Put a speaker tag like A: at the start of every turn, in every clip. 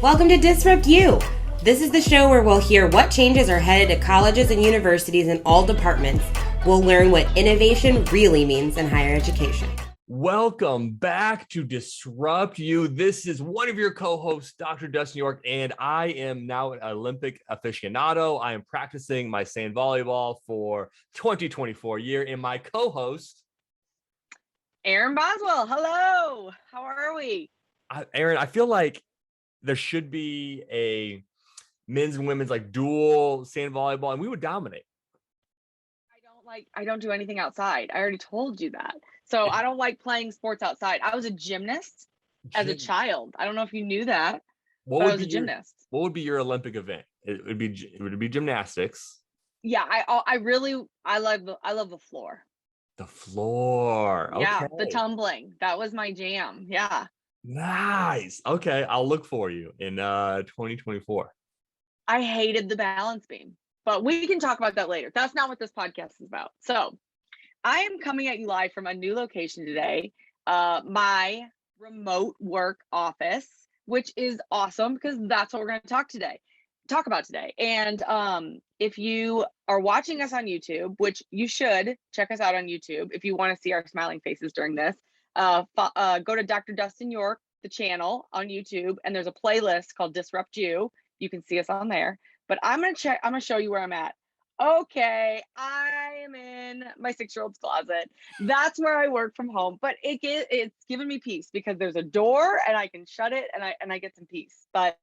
A: Welcome to Disrupt You. This is the show where we'll hear what changes are headed to colleges and universities in all departments. We'll learn what innovation really means in higher education.
B: Welcome back to Disrupt You. This is one of your co-hosts, Dr. Dustin York, and I am now an Olympic aficionado. I am practicing my sand volleyball for 2024 year, and my co-host,
C: Erin Boswell. Hello. How are we?
B: Erin, I feel like there should be a men's and women's like dual sand volleyball, and we would dominate.
C: I don't do anything outside. I already told you that. So I don't like playing sports outside. I was a gymnast as a child. I don't know if you knew that, but I was a gymnast.
B: What would be your Olympic event? It would be gymnastics.
C: Yeah, I love the floor.
B: The floor. Okay.
C: Yeah, the tumbling. That was my jam. Yeah.
B: Nice. Okay, I'll look for you in 2024.
C: I hated the balance beam, but we can talk about that later. That's not what this podcast is about. So I am coming at you live from a new location today, my remote work office, which is awesome because that's what we're going to talk about today. And if you are watching us on YouTube, which you should check us out on YouTube if you want to see our smiling faces during this, go to Dr. Dustin York, the channel on YouTube, and there's a playlist called Disrupt You. You can see us on there. But I'm gonna show you where I'm at. Okay, I am in my 6-year-old's closet. That's where I work from home. But it's given me peace because there's a door and I can shut it and I get some peace. But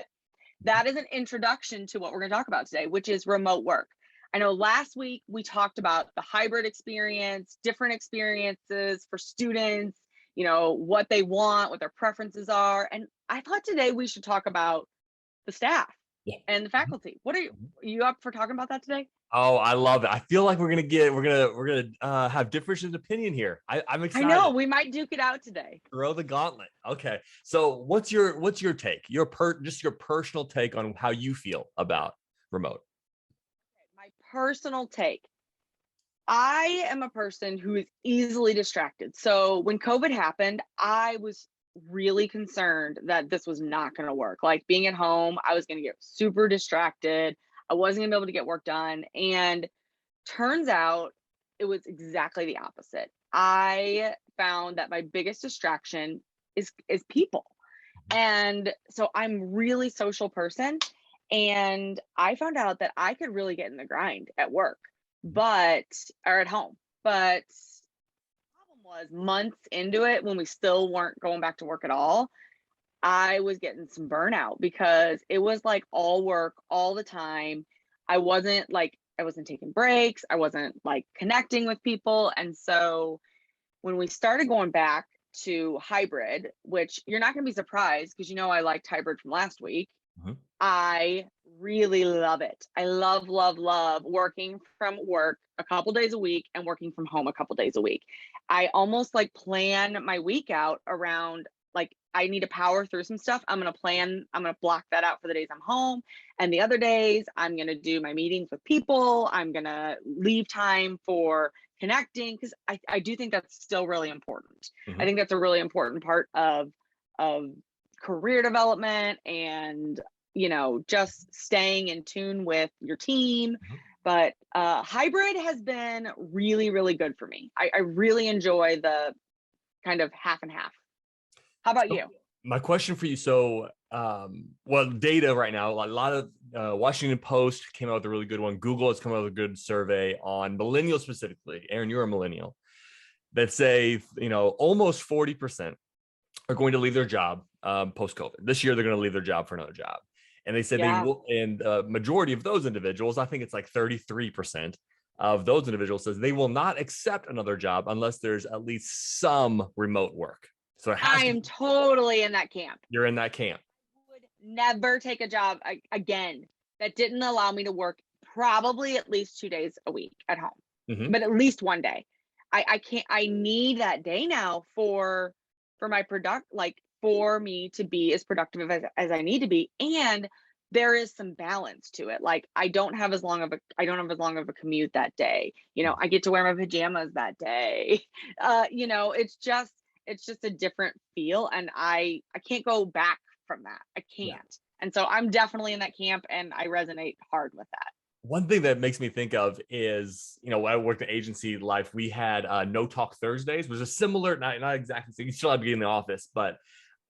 C: that is an introduction to what we're gonna talk about today, which is remote work. I know last week we talked about the hybrid experience, different experiences for students, you know, what they want, what their preferences are. And I thought today we should talk about the staff and the faculty. Are you up for talking about that today?
B: Oh, I love it. I feel like we're gonna have differences of opinion here. I'm excited.
C: I know we might duke it out today.
B: Throw the gauntlet. Okay. So what's your take? Your personal take on how you feel about remote.
C: My personal take. I am a person who is easily distracted. So when COVID happened, I was really concerned that this was not going to work. Like being at home, I was going to get super distracted. I wasn't going to be able to get work done. And turns out it was exactly the opposite. I found that my biggest distraction is people. And so I'm really social person. And I found out that I could really get in the grind at work, or at home. But the problem was months into it, when we still weren't going back to work at all, I was getting some burnout because it was like all work all the time. I wasn't taking breaks. I wasn't like connecting with people. And so when we started going back to hybrid, which you're not going to be surprised because I liked hybrid from last week. Mm-hmm. I really love it. I love working from work a couple days a week and working from home a couple days a week. I almost like plan my week out around, like, I need to power through some stuff. I'm going to block that out for the days I'm home. And the other days I'm going to do my meetings with people. I'm going to leave time for connecting because I do think that's still really important. Mm-hmm. I think that's a really important part of career development and, just staying in tune with your team. Mm-hmm. But hybrid has been really, really good for me. I really enjoy the kind of half and half. How about you?
B: My question for you. So, data right now, a lot of Washington Post came out with a really good one. Google has come out with a good survey on millennials specifically. Erin, you're a millennial, that say, almost 40% are going to leave their job post-COVID. This year, they're going to leave their job for another job. And they said they will, and majority of those individuals, I think it's like 33% of those individuals, says they will not accept another job unless there's at least some remote work. So
C: I am totally in that camp.
B: You're in that camp.
C: I would never take a job again that didn't allow me to work probably at least 2 days a week at home, mm-hmm. but at least one day. I can't. I need that day now for my for me to be as productive as I need to be. And there is some balance to it. Like I don't have as long of a commute that day. I get to wear my pajamas that day. It's just a different feel. And I can't go back from that. I can't. And so I'm definitely in that camp, and I resonate hard with that.
B: One thing that makes me think of is, when I worked in agency life, we had No Talk Thursdays, which is similar, not exactly, so you still have to be in the office, but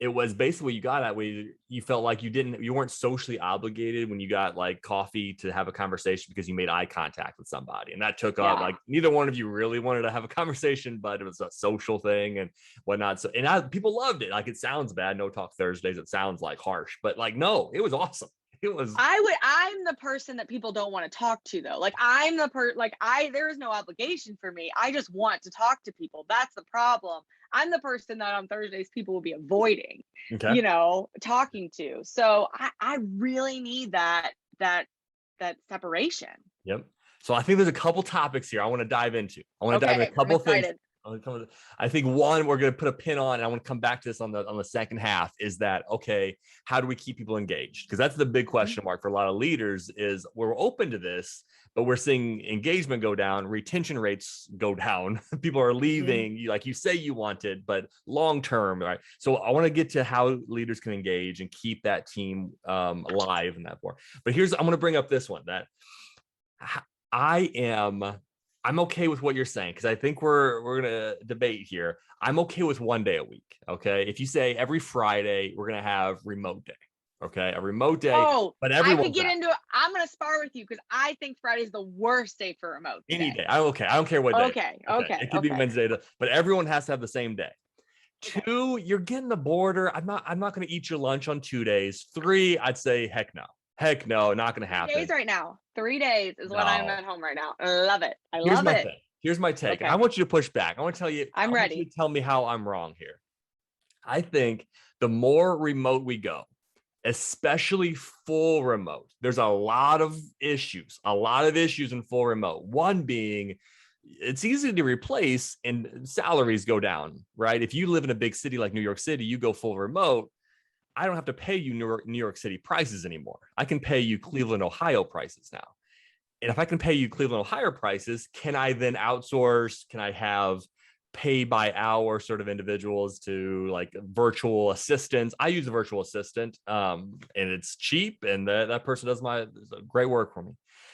B: it was basically what you got at where you felt like you weren't socially obligated when you got like coffee to have a conversation because you made eye contact with somebody. And that took up like neither one of you really wanted to have a conversation, but it was a social thing and whatnot. So, people loved it. Like, it sounds bad. No Talk Thursdays. It sounds like harsh, but like, no, it was awesome.
C: I'm the person that people don't want to talk to, though. Like, I'm the there is no obligation for me. I just want to talk to people. That's the problem. I'm the person that on Thursdays people will be avoiding, talking to. So I really need that separation.
B: Yep. So I think there's a couple topics here I want to dive into. I want to dive into a couple things. I think one, we're going to put a pin on, and I want to come back to this on the second half, is that, okay, how do we keep people engaged? Because that's the big question mark for a lot of leaders is we're open to this, but we're seeing engagement go down, retention rates go down. People are leaving, like you say you wanted, but long-term, right? So I want to get to how leaders can engage and keep that team alive in that form. But I'm going to bring up this one, that I'm okay with what you're saying, because I think we're going to debate here. I'm okay with 1 day a week. Okay. If you say every Friday, we're going to have remote day. Okay. A remote day. But everyone,
C: I could get into it. I'm going to spar with you because I think Friday's the worst day for remote.
B: Any day. I'm okay. I don't care what day.
C: Okay.
B: It could be Wednesday, but everyone has to have the same day. Okay. 2, you're getting the border. I'm not going to eat your lunch on 2 days. 3, I'd say, heck no, not going to happen.
C: 3 days right now. 3 days is when I'm at home right now. I love it. Love it.
B: Here's my take. Okay. I want you to push back. I want to tell you.
C: I'm ready.
B: Want you to tell me how I'm wrong here. I think the more remote we go, especially full remote, there's a lot of issues in full remote. One being, it's easy to replace and salaries go down, right? If you live in a big city like New York City, you go full remote, I don't have to pay you New York City prices anymore. I can pay you Cleveland, Ohio prices now. And if I can pay you Cleveland, Ohio prices, can I then outsource? Can I have pay by hour sort of individuals to like virtual assistants? I use a virtual assistant and it's cheap, and that person does great work for me.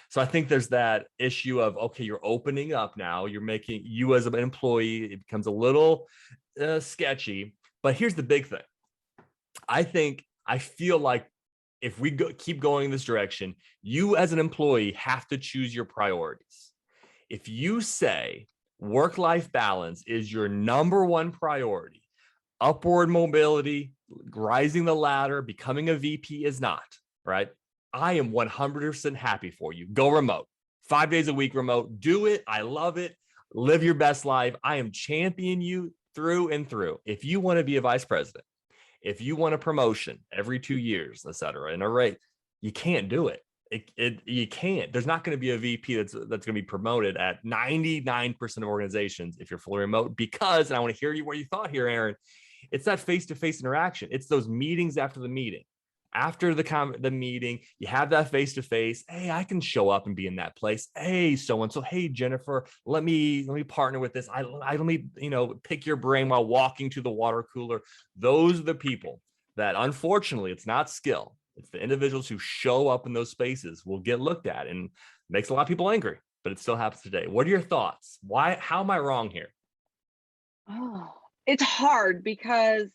B: So I think there's that issue of, okay, you're opening up now. You're making you as an employee, it becomes a little sketchy. But here's the big thing. I feel like if we keep going in this direction, you as an employee have to choose your priorities. If you say work-life balance is your number one priority, upward mobility, rising the ladder, becoming a VP is not, right? I am 100% happy for you. Go remote, 5 days a week remote. Do it. I love it. Live your best life. I am championing you through and through. If you want to be a vice president, if you want a promotion every 2 years, et cetera, in a rate, you can't do it. You can't. There's not going to be a VP that's going to be promoted at 99% of organizations if you're fully remote, because, and I want to hear what you thought here, Erin, it's that face-to-face interaction. It's those meetings after the meeting. After the meeting, you have that face-to-face. Hey, I can show up and be in that place. Hey, so-and-so. Hey, Jennifer, let me partner with this. Let me, pick your brain while walking to the water cooler. Those are the people that, unfortunately, it's not skill. It's the individuals who show up in those spaces will get looked at, and makes a lot of people angry, but it still happens today. What are your thoughts? How am I wrong here?
C: Oh, it's hard because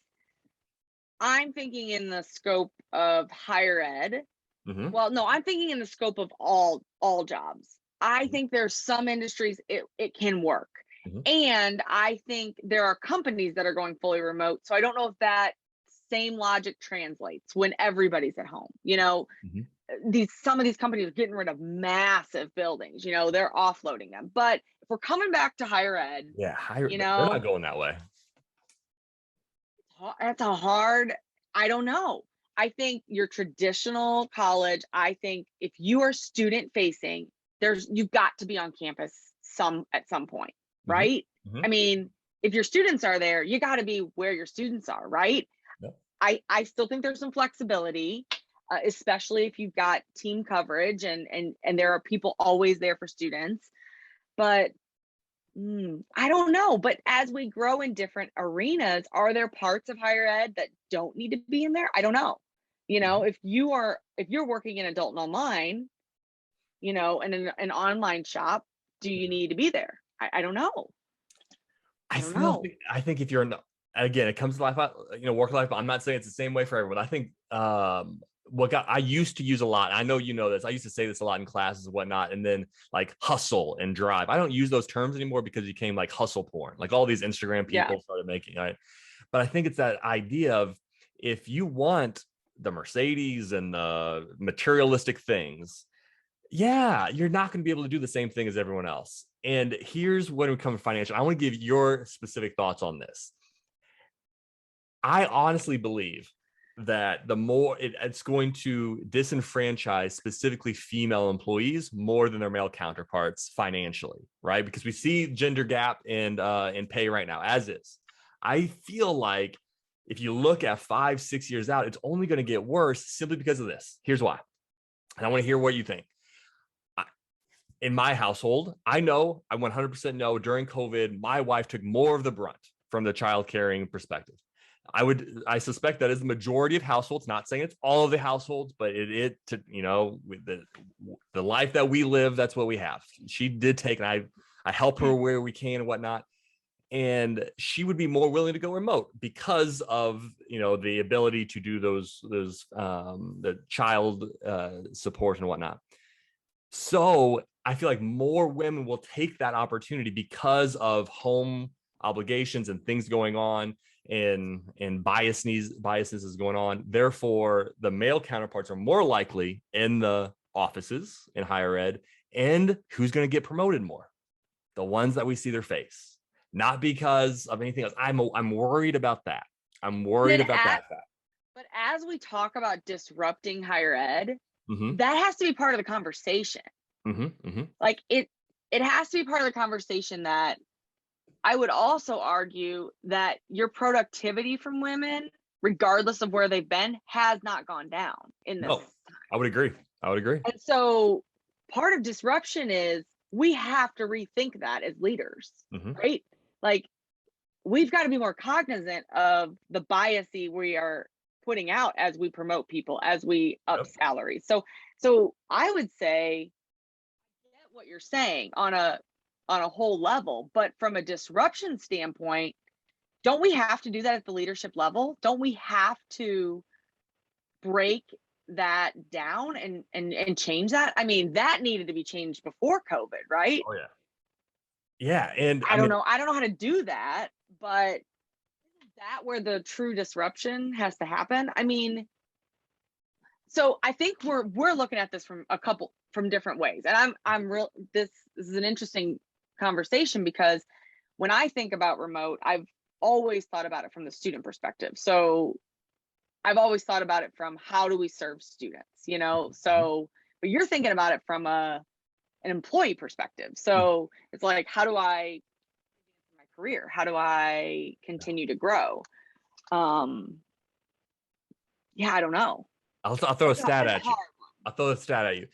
C: I'm thinking in the scope of higher ed. Mm-hmm. Well, no, I'm thinking in the scope of all jobs. I think there's some industries it can work. Mm-hmm. And I think there are companies that are going fully remote. So I don't know if that same logic translates when everybody's at home. Mm-hmm. Some of these companies are getting rid of massive buildings, they're offloading them. But if we're coming back to higher ed,
B: they're not going that way.
C: That's I don't know. I think your traditional college, I think if you are student facing, you've got to be on campus at some point, right? Mm-hmm. I mean, if your students are there, you got to be where your students are, right? Yep. I still think there's some flexibility, especially if you've got team coverage and there are people always there for students, but I don't know. But as we grow in different arenas, are there parts of higher ed that don't need to be in there? I don't know. You know, if you're working in adult and online, you know, and in an online shop, do you need to be there? I don't know.
B: I think if you're again, it comes to life, work life. I'm not saying it's the same way for everyone. I think I used to use a lot. I know you know this. I used to say this a lot in classes and whatnot, and then like hustle and drive. I don't use those terms anymore because it became like hustle porn. Like all these Instagram people started making, right? But I think it's that idea of if you want the Mercedes and the materialistic things, you're not going to be able to do the same thing as everyone else. And here's when we come to financial. I want to give your specific thoughts on this. I honestly believe that the more it's going to disenfranchise specifically female employees more than their male counterparts financially, right? Because we see gender gap in pay right now as is. I feel like if you look at 5-6 years out, it's only going to get worse simply because of this. Here's why. And I want to hear what you think. In my household, I 100% know during COVID, my wife took more of the brunt from the child caring perspective. I suspect that is the majority of households, not saying it's all of the households, but with the life that we live, that's what we have. She did take, and I help her where we can and whatnot. And she would be more willing to go remote because of, the ability to do those the child support and whatnot. So I feel like more women will take that opportunity because of home obligations and things going on and biases is going on. Therefore, the male counterparts are more likely in the offices in higher ed. And who's going to get promoted more? The ones that we see their face, not because of anything else. I'm worried about that. I'm worried about that fact.
C: But as we talk about disrupting higher ed, that has to be part of the conversation. Like it has to be part of the conversation that I would also argue that your productivity from women, regardless of where they've been, has not gone down in this time.
B: I would agree.
C: And so part of disruption is we have to rethink that as leaders, right? Like we've got to be more cognizant of the biases we are putting out as we promote people, as we up salaries. So I would say, I get what you're saying on a whole level, but from a disruption standpoint, don't we have to do that at the leadership level? Don't we have to break that down and change that? I mean, that needed to be changed before COVID, right?
B: Oh yeah. And
C: I don't know how to do that, but isn't that where the true disruption has to happen? I mean, so I think we're looking at this from different ways. And this is an interesting conversation because when I think about remote, I've always thought about it from the student perspective. So I've always thought about it from how do we serve students, so, but you're thinking about it from an employee perspective. So it's like, how do I my career? How do I continue to grow? I don't know.
B: I'll throw a stat at you. I'll throw a stat at you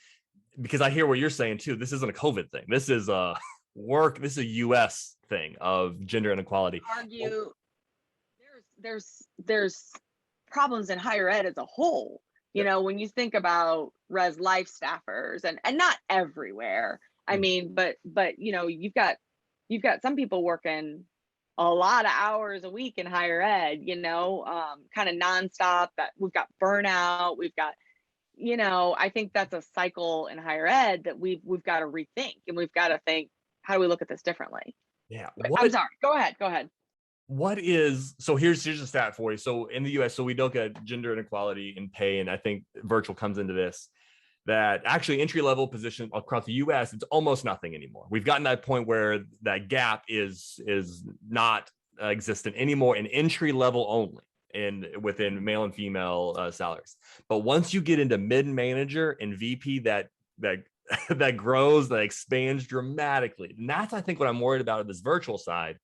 B: because I hear what you're saying too. This isn't a COVID thing. This is a This is a U.S. thing of gender inequality.
C: Argue there's problems in higher ed as a whole. When you think about res life staffers and not everywhere. I mean, but you've got some people working a lot of hours a week in higher ed, kind of nonstop. That we've got burnout, we've got, I think that's a cycle in higher ed that we've got to rethink, and we've got to think, how do we look at this differently?
B: Yeah.
C: I'm sorry. Go ahead.
B: So here's a stat for you. So in the US, so we look at gender inequality in pay, and I think virtual comes into this, that actually entry-level position across the US, it's almost nothing anymore. We've gotten that point where that gap is not existent anymore in entry level only and within male and female salaries. But once you get into mid-manager and VP, that grows, that expands dramatically. And that's, I think, what I'm worried about at this virtual side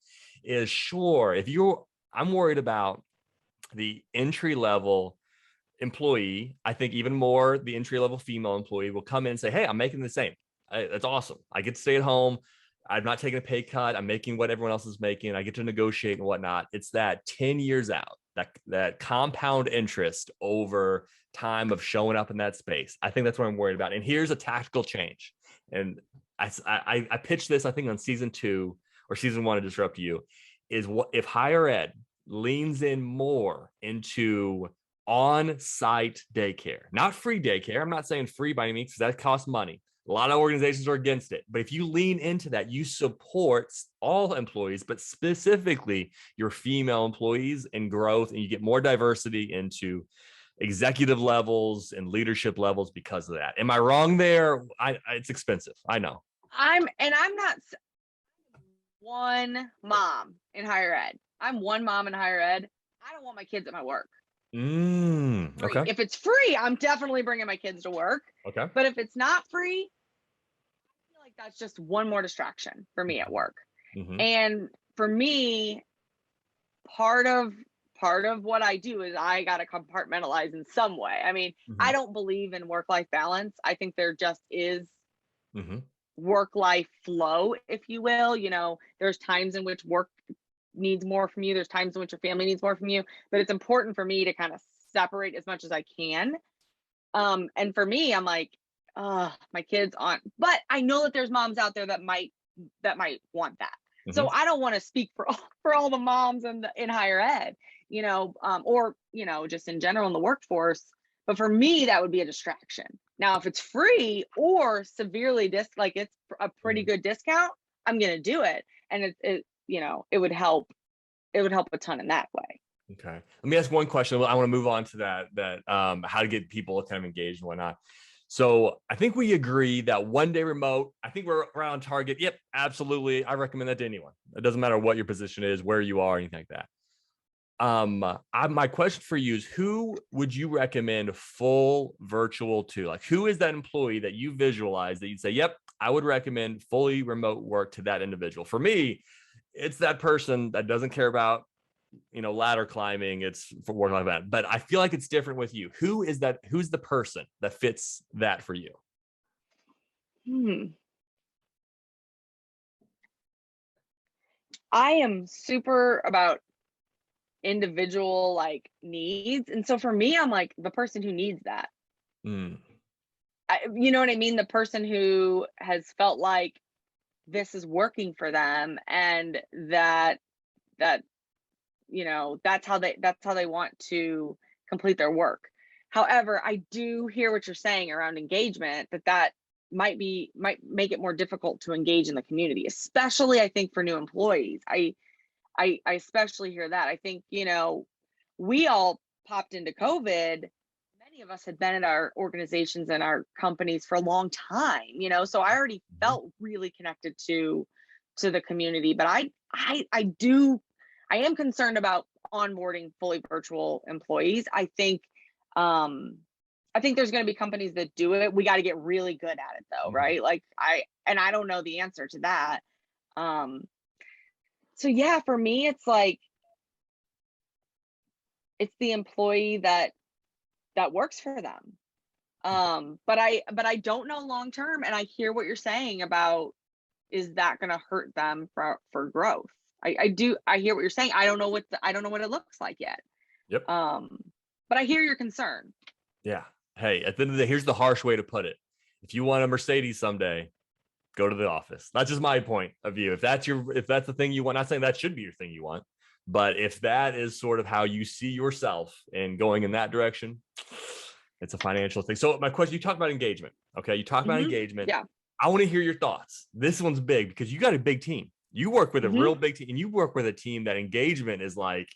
B: is, sure, I'm worried about the entry level employee. I think even more the entry level female employee will come in and say, hey, I'm making the same. That's awesome. I get to stay at home. I'm not taking a pay cut. I'm making what everyone else is making. I get to negotiate and whatnot. It's that 10 years out, that compound interest over time of showing up in that space. I think that's what I'm worried about. And here's a tactical change. And I pitched this, I think, on season 2 or season 1 to Disrupt You, is what if higher ed leans in more into on-site daycare, not free daycare. I'm not saying free by any means, because that costs money. A lot of organizations are against it. But if you lean into that, you support all employees, but specifically your female employees and growth, and you get more diversity into executive levels and leadership levels because of that. Am I wrong there? It's expensive. I know.
C: I'm not one mom in higher ed. I'm one mom in higher ed. I don't want my kids at my work.
B: Okay.
C: If it's free, I'm definitely bringing my kids to work.
B: Okay.
C: But if it's not free, I feel like that's just one more distraction for me at work.
B: Mm-hmm.
C: And for me, part of what I do is I got to compartmentalize in some way. I mean, I don't believe in work-life balance. I think there just is work-life flow, if you will. You know, there's times in which work needs more from you. There's times in which your family needs more from you, but it's important for me to kind of separate as much as I can. And for me, I'm like, my kids aren't, but I know that there's moms out there that might want that. So I don't want to speak for all the moms in higher ed, you know, or, you know, just in general in the workforce. But for me, that would be a distraction. Now, if it's free or severely like it's a pretty good discount, I'm going to do it. And it you know, it would help a ton in that way.
B: Okay. Let me ask one question. I want to move on to that how to get people kind of engaged and whatnot. So I think we agree that 1 day remote, I think we're around target. Yep, absolutely. I recommend that to anyone. It doesn't matter what your position is, where you are, anything like that. My question for you is, who would you recommend full virtual to? Like, who is that employee that you visualize that you'd say, yep, I would recommend fully remote work to that individual? For me, it's that person that doesn't care about, you know, ladder climbing. It's for work like that. But I feel like it's different with you. Who is that? Who's the person that fits that for you?
C: I am super about individual like needs. And so for me, I'm like the person who needs that. You know what I mean? The person who has felt like this is working for them, and that you know, that's how they want to complete their work. However, I do hear what you're saying around engagement, that might make it more difficult to engage in the community, especially I think for new employees. I especially hear that. I think, you know, we all popped into COVID. Many of us had been at our organizations and our companies for a long time, you know, so I already felt really connected to the community. But I am concerned about onboarding fully virtual employees. I think there's going to be companies that do it. We got to get really good at it though, right? Like I don't know the answer to that. So yeah, for me, it's like, it's the employee that works for them. But I don't know long term, and I hear what you're saying about, is that going to hurt them for growth? I hear what you're saying. I don't know what it looks like yet.
B: Yep.
C: But I hear your concern.
B: Yeah. Hey, at the end of the day, here's the harsh way to put it. If you want a Mercedes someday, go to the office. That's just my point of view. If that's the thing you want, not saying that should be your thing you want, but if that is sort of how you see yourself and going in that direction, it's a financial thing. So my question, you talk about engagement. Okay. You talk about engagement.
C: Yeah.
B: I want to hear your thoughts. This one's big because you got a big team. You work with a real big team, and you work with a team that engagement is like,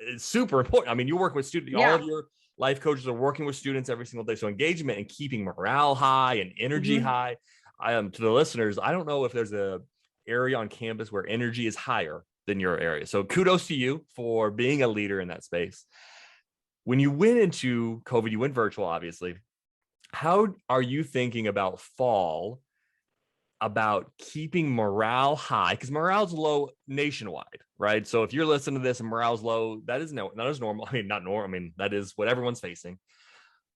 B: it's super important. I mean, you work with students, all of your life coaches are working with students every single day. So engagement and keeping morale high and energy high. To the listeners, I don't know if there's a area on campus where energy is higher than your area. So kudos to you for being a leader in that space. When you went into COVID, you went virtual, obviously. How are you thinking about fall, about keeping morale high? Because morale's low nationwide, right? So if you're listening to this and morale's low, that is normal. I mean, not normal. I mean, that is what everyone's facing.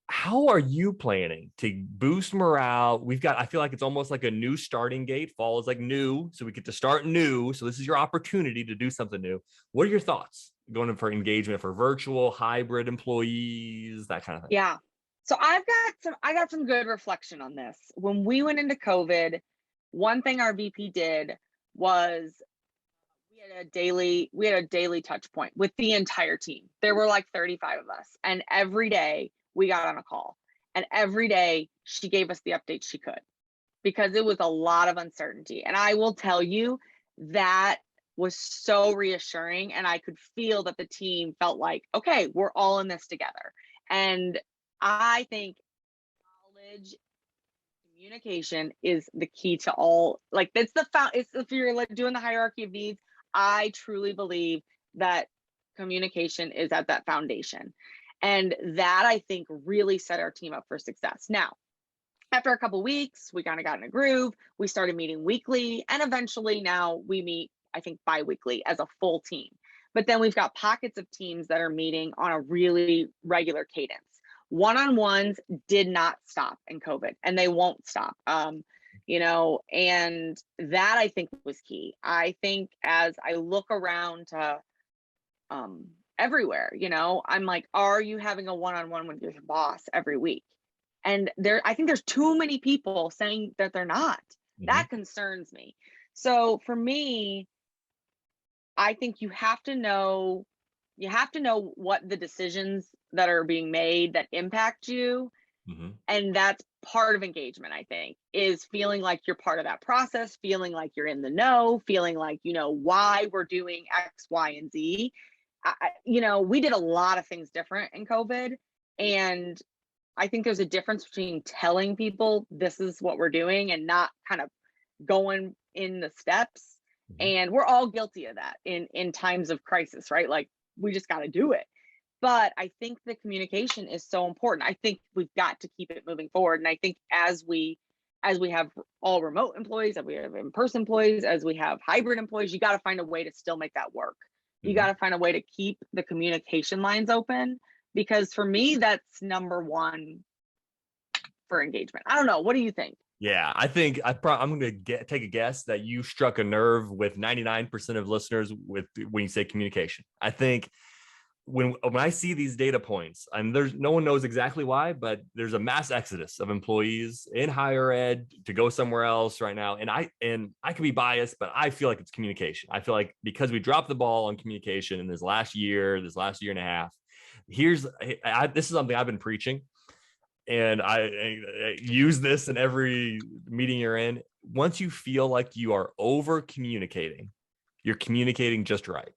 B: How are you planning to boost morale? I feel like it's almost like a new starting gate. Fall is like new, so we get to start new. So this is your opportunity to do something new. What are your thoughts going in for engagement for virtual, hybrid employees, that kind of thing?
C: Yeah. So I got some good reflection on this. When we went into COVID, one thing our VP did was we had a daily touch point with the entire team. There were like 35 of us, and every day we got on a call, and every day she gave us the updates she could, because it was a lot of uncertainty. And I will tell you, that was so reassuring, and I could feel that the team felt like, okay, we're all in this together. And I think knowledge, communication is the key to all, like, that's it's, if you're like doing the hierarchy of needs, I truly believe that communication is at that foundation. And that, I think, really set our team up for success. Now, after a couple weeks, we kind of got in a groove. We started meeting weekly, and eventually now we meet, I think, bi-weekly as a full team. But then we've got pockets of teams that are meeting on a really regular cadence. One-on-ones did not stop in COVID, and they won't stop. And that, I think, was key. I think as I look around to everywhere, I'm like, are you having a one-on-one with your boss every week? And I think there's too many people saying that they're not.
B: Mm-hmm.
C: That concerns me. So for me, I think you have to know what the decisions that are being made that impact you.
B: Mm-hmm.
C: And that's part of engagement, I think, is feeling like you're part of that process, feeling like you're in the know, feeling like you know why we're doing X, Y, and Z. We did a lot of things different in COVID, and I think there's a difference between telling people this is what we're doing and not kind of going in the steps.
B: Mm-hmm.
C: And we're all guilty of that in times of crisis, right? Like, we just got to do it. But I think the communication is so important. I think we've got to keep it moving forward. And I think as we have all remote employees, as we have in-person employees, as we have hybrid employees, you got to find a way to still make that work. You got to find a way to keep the communication lines open, because for me, that's number one for engagement. I don't know. What do you think?
B: Yeah, I think I'm going to take a guess that you struck a nerve with 99% of listeners when you say communication. I think when I see these data points, and no one knows exactly why, but there's a mass exodus of employees in higher ed to go somewhere else right now. And I can be biased, but I feel like it's communication. I feel like because we dropped the ball on communication in this last year and a half, this is something I've been preaching. And I use this in every meeting you're in. Once you feel like you are over communicating, you're communicating just right.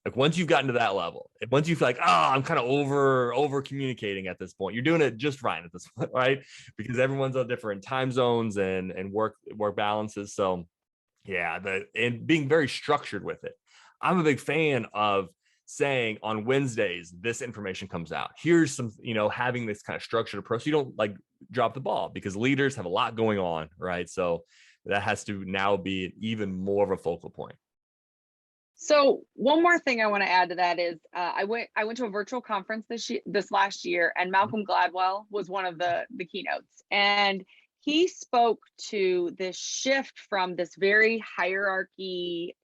B: Like, once you've gotten to that level, once you feel like, I'm kind of over communicating at this point, you're doing it just right at this point, right? Because everyone's on different time zones and work balances. So yeah, and being very structured with it. I'm a big fan of saying on Wednesdays, this information comes out. Here's some, having this kind of structured approach. You don't like drop the ball, because leaders have a lot going on, right? So that has to now be even more of a focal point.
C: So one more thing I want to add to that is I went to a virtual conference this last year, and Malcolm Gladwell was one of the keynotes, and he spoke to this shift from this very hierarchy,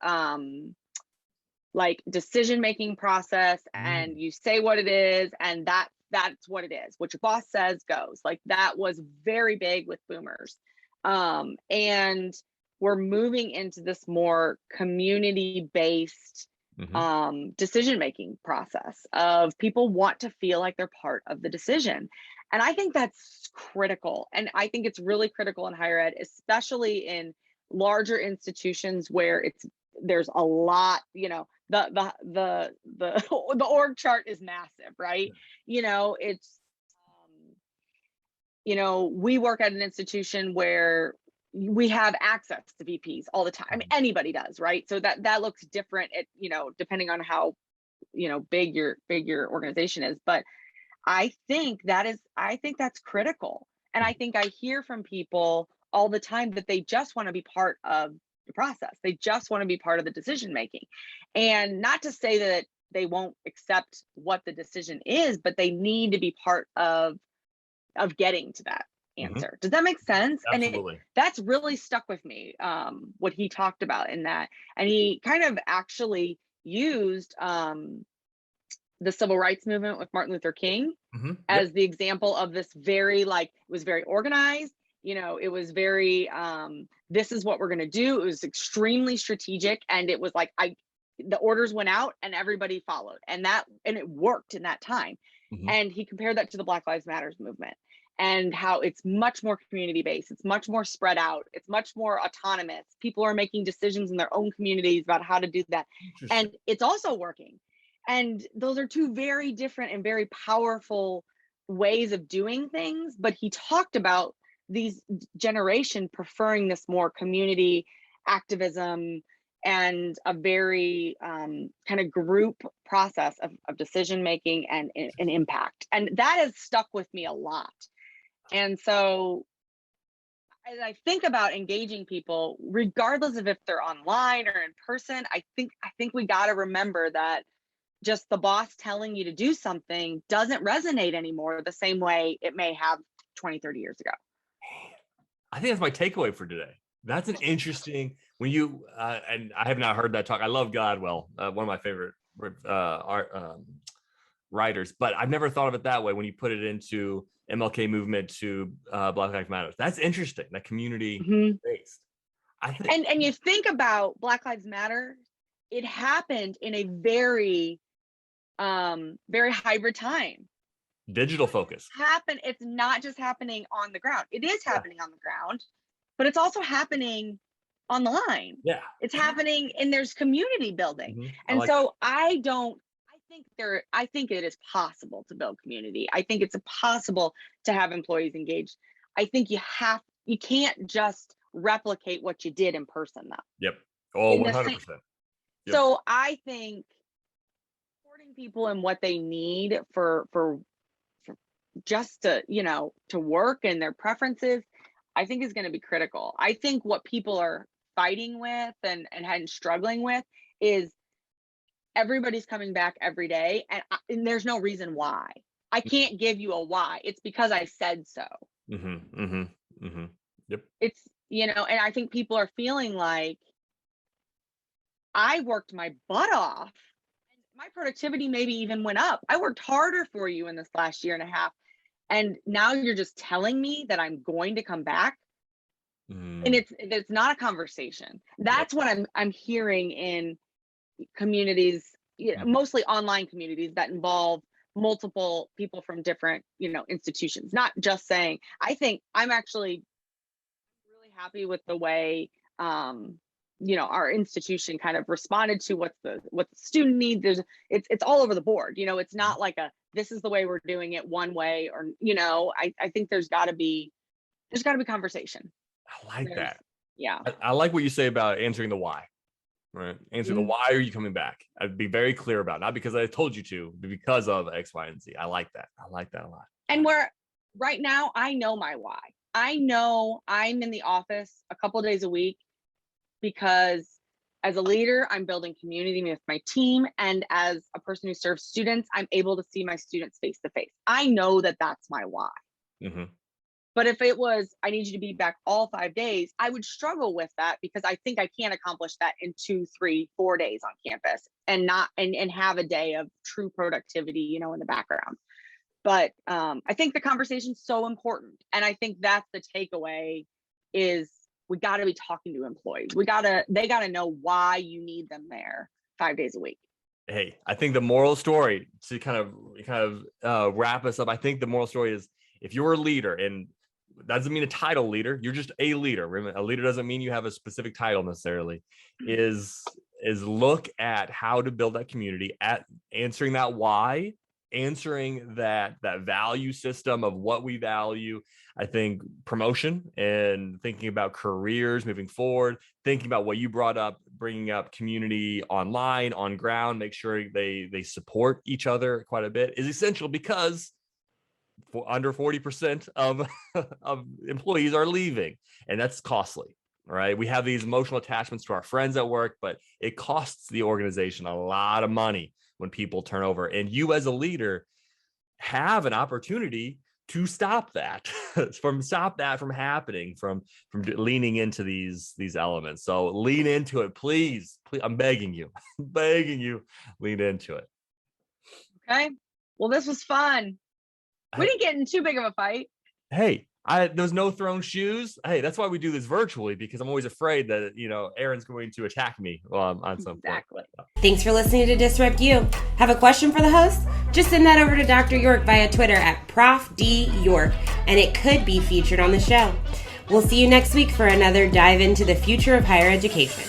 C: like decision-making process, and you say what it is, and that's what it is. What your boss says goes. Like, that was very big with boomers. And we're moving into this more community-based decision-making process of people want to feel like they're part of the decision. And I think that's critical. And I think it's really critical in higher ed, especially in larger institutions where there's a lot, the org chart is massive, right? It's, we work at an institution where we have access to VPs all the time. I mean, anybody does, right? So that looks different at, depending on how, big your organization is. But I think that's critical. And I think I hear from people all the time that they just want to be part of the process. They just want to be part of the decision making. And not to say that they won't accept what the decision is, but they need to be part of of getting to that
B: Mhm.
C: answer. Does that make sense?
B: Absolutely.
C: That's really stuck with me, what he talked about in that. And he kind of actually used the civil rights movement with Martin Luther King
B: Yep.
C: as the example of this very, like, it was very organized. It was very, this is what we're going to do. It was extremely strategic. And it was like, the orders went out and everybody followed. And it worked in that time.
B: Mhm.
C: And he compared that to the Black Lives Matters movement and how it's much more community based. It's much more spread out. It's much more autonomous. People are making decisions in their own communities about how to do that.
B: Interesting.
C: And it's also working. And those are two very different and very powerful ways of doing things. But he talked about these generation preferring this more community activism and a very kind of group process of decision making and impact. And that has stuck with me a lot. And so as I think about engaging people, regardless of if they're online or in person, I think we got to remember that just the boss telling you to do something doesn't resonate anymore the same way it may have 20, 30 years ago.
B: I think that's my takeaway for today. That's an interesting, when you, and I have not heard that talk. I love Gladwell, one of my favorite writers, but I've never thought of it that way when you put it into MLK movement to Black Lives Matter. That's interesting, that community based. I think,
C: and you think about Black Lives Matter, it happened in a very, very hybrid time.
B: digital focus.
C: It's not just happening on the ground. It is happening on the ground, but it's also happening online.
B: Yeah.
C: It's happening, and there's community building.
B: Mhm.
C: And so I think it is possible to build community. I think it's possible to have employees engaged. I think you can't just replicate what you did in person though.
B: Yep. Oh,
C: In the
B: 100%.
C: same-
B: Yep.
C: So I think supporting people in what they need for just to, to work and their preferences, I think is going to be critical. I think what people are fighting with and struggling with is everybody's coming back every day, and there's no reason why. I can't give you a why. It's because I said so.
B: Yep.
C: It's, and I think people are feeling like I worked my butt off and my productivity maybe even went up. I worked harder for you in this last year and a half. And now you're just telling me that I'm going to come back. And it's not a conversation. That's what I'm hearing in communities, mostly online communities that involve multiple people from different, institutions, not just saying. I think I'm actually really happy with the way our institution kind of responded to what the student needs. It's all over the board. It's not like this is the way we're doing it one way, or I think there's got to be conversation.
B: I like that.
C: Yeah.
B: I like what you say about answering the why, right? Answer the why are you coming back? I'd be very clear about it, not because I told you to, but because of X, Y, and Z. I like that. I like that a lot.
C: And right now, I know my why. I know I'm in the office a couple of days a week because as a leader, I'm building community with my team. And as a person who serves students, I'm able to see my students face to face. I know that that's my why. But if it was, I need you to be back all 5 days, I would struggle with that because I think I can't accomplish that in 2, 3, 4 days on campus and have a day of true productivity, in the background. But I think the conversation's so important. And I think that's the takeaway is we got to be talking to employees. They got to know why you need them there 5 days a week.
B: Hey, I think the moral story to kind of wrap us up. I think the moral story is if you're a leader, and that doesn't mean a title leader, you're just a leader. A leader doesn't mean you have a specific title necessarily. Is look at how to build that community, at answering that why, answering that value system of what we value. I think promotion and thinking about careers moving forward, thinking about what you brought up, bringing up community online, on ground, make sure they support each other quite a bit is essential, because under 40% of employees are leaving, and that's costly. Right? We have these emotional attachments to our friends at work, but it costs the organization a lot of money when people turn over. And you as a leader have an opportunity to stop that from happening, from leaning into these elements. So lean into it, please. I'm begging you, lean into it.
C: Okay. Well, this was fun. We didn't get in too big of a fight.
B: Hey, there was no thrown shoes. Hey, that's why we do this virtually, because I'm always afraid that, Erin's going to attack me on some
C: Exactly.
B: point.
A: Thanks for listening to Disrupt You. Have a question for the host? Just send that over to Dr. York via Twitter at Prof. D. York, and it could be featured on the show. We'll see you next week for another dive into the future of higher education.